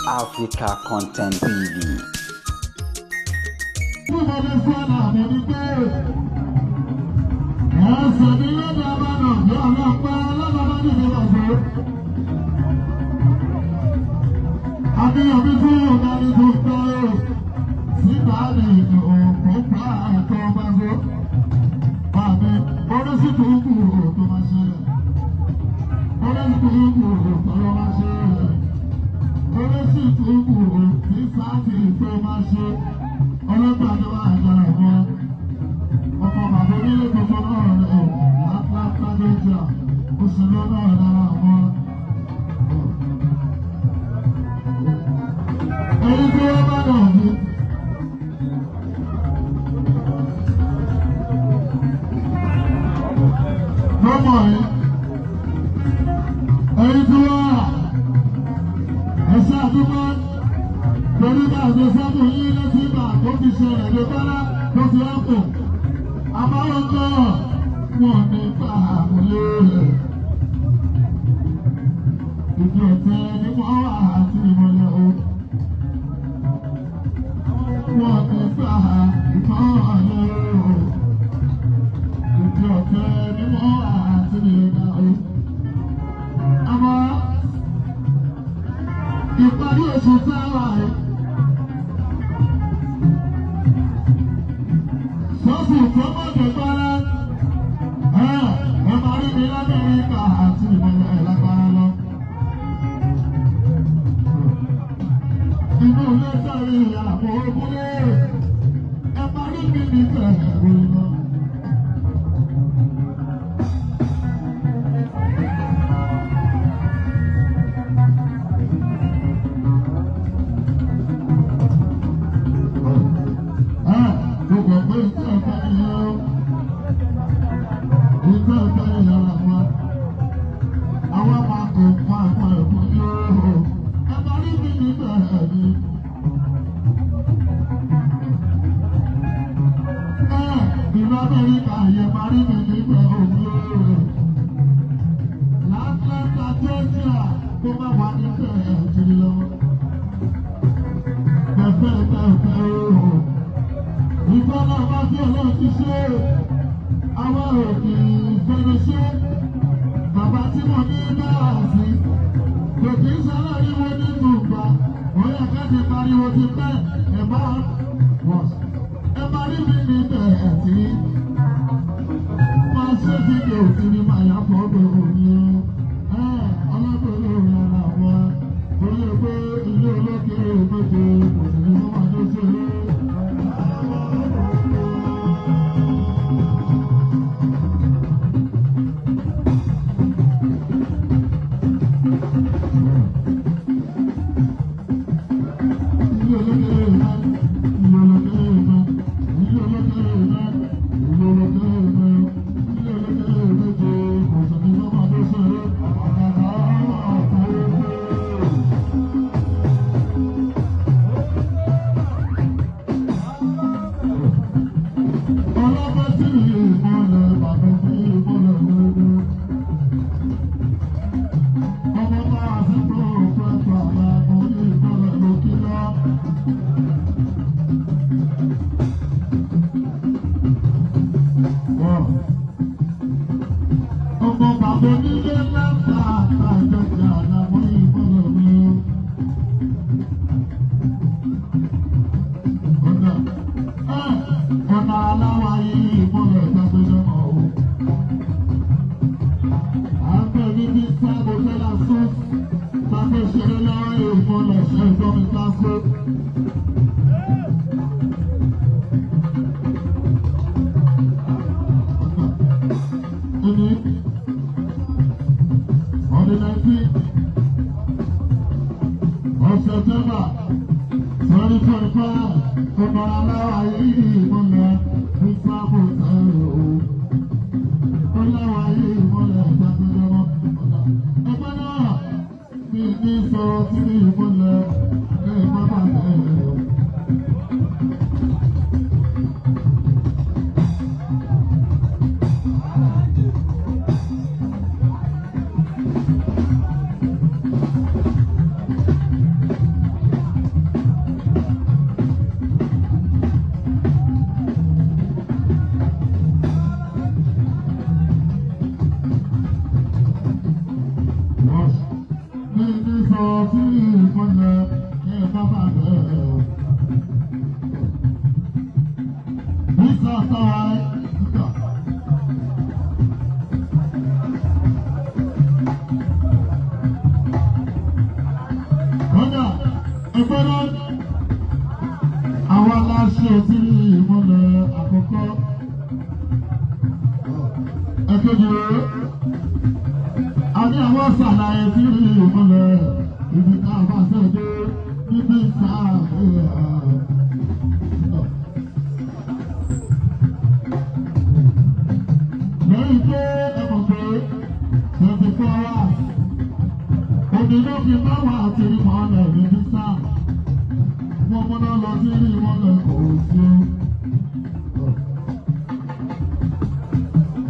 Africa Content TV. ní sọ sí ìmọ̀lẹ̀ ẹ̀ bàbá rẹ̀. Bísà táwa ẹ̀ nígbà. Kọ́dà ẹgbẹ́ náà àwọn aláṣẹ sí ìmọ̀lẹ̀ àkọ́kọ́. Ẹ̀kejì rẹ̀ àní àwọn sàlàyé tí ìmọ̀lẹ̀ ibi tá a bá ṣẹ̀dé níbi sáà lẹ́yìn tó ẹ̀mọ̀ pé 24 hours òní ló fi bá wà àti ìmọ̀lẹ̀ níbi sáà wọ́n múná lọ sí ìmọ̀lẹ̀ kò sí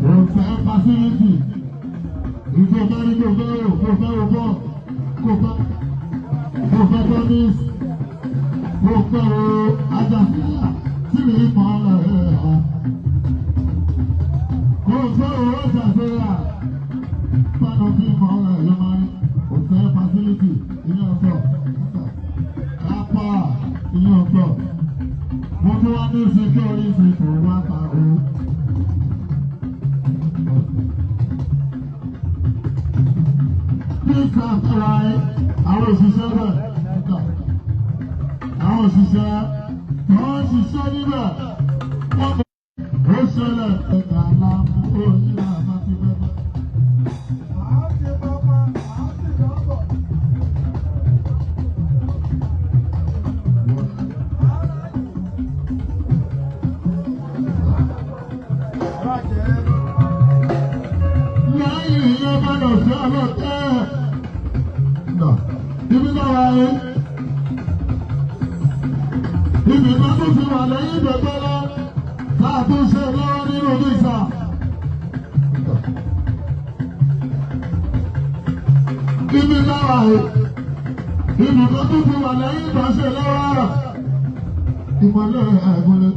òǹtẹ̀ fásitì. Ìjọ bẹ́rí kò fẹ́ rò kò fẹ́ rò bọ́ kò fẹ́ tọ́nísì kò fẹ́ rò ajásíyà tí mi mọ̀ ọ́nà rẹ̀ ha. Kò fẹ́ rò ajásíyà pánà tí mọ̀ ọ́nà rẹ̀ máa ń kò fẹ́ fásilítì ilé ọ̀tọ̀ kápá ilé ọ̀tọ̀. Mo tún wá ní síkírọ́rìtì kò wá ta o. Nígbà tára ẹ, àwọn òṣìṣẹ́ bẹ̀, àwọn òṣìṣẹ́ wọ́n ń ṣiṣẹ́ níbẹ̀, wọ́n mọ̀ ó ṣẹlẹ̀ ẹ̀ka ńlá onílà àbátí bẹ́ẹ̀. Lẹ́yìn ìyẹn bá lọ sí ọlọ́tẹ́. Ibi náà wáyé. Ibi náà tó fi wà lẹ́yìn ìdọ̀gbọ́lá táà tó ṣe lọ́wọ́ nínú visa. Ibi náà wáyé. Ibi náà tó fi wà lẹ́yìn ìdọ̀ṣe lọ́wọ́. Ìmọ̀lẹ́ àìmọ̀lẹ́.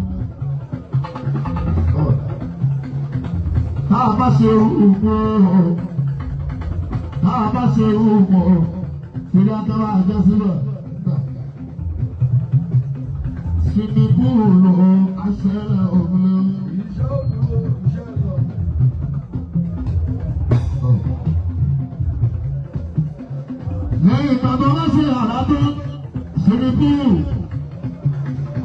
Táà bá ṣe òògùn táà bá ṣe òògùn ìyá tọ́wọ́ àjọ síbẹ̀. Sinmi búrò aṣẹ́lẹ̀ òmìnira. Lẹ́yìn ìgbàgbọ́ wọ́n ṣe àrádó sinmi búrò.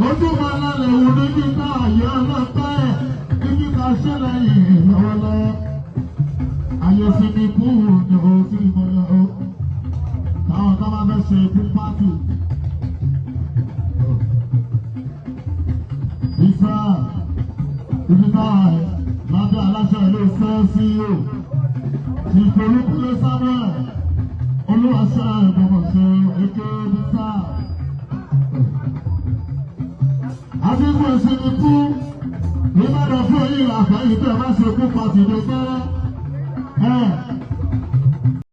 Ojú máa lálẹ́ wò níbi náà yọ ọlọ́pàá ẹ̀ níbi náà ṣẹlẹ̀ yìí lọ́wọ́lọ́wọ́. Ayé sinmi búrò ni ó ti mọ̀ lọ́wọ́. Àwọn kan máa fẹ́ ṣe fún pátì. Ìfà ìdíbà lábẹ́ aláṣẹ ilé iṣẹ́ CEO ìfòrúkúlé Samuel olúwaṣẹ́ ìgbọ̀mọ̀ṣẹ́ èké bísà. Àdínkù ìsinmi fún Ìbàdàn fún èyí àfẹ́yìntì ẹ̀ má ṣe fún pátì ló gbẹ́rẹ́.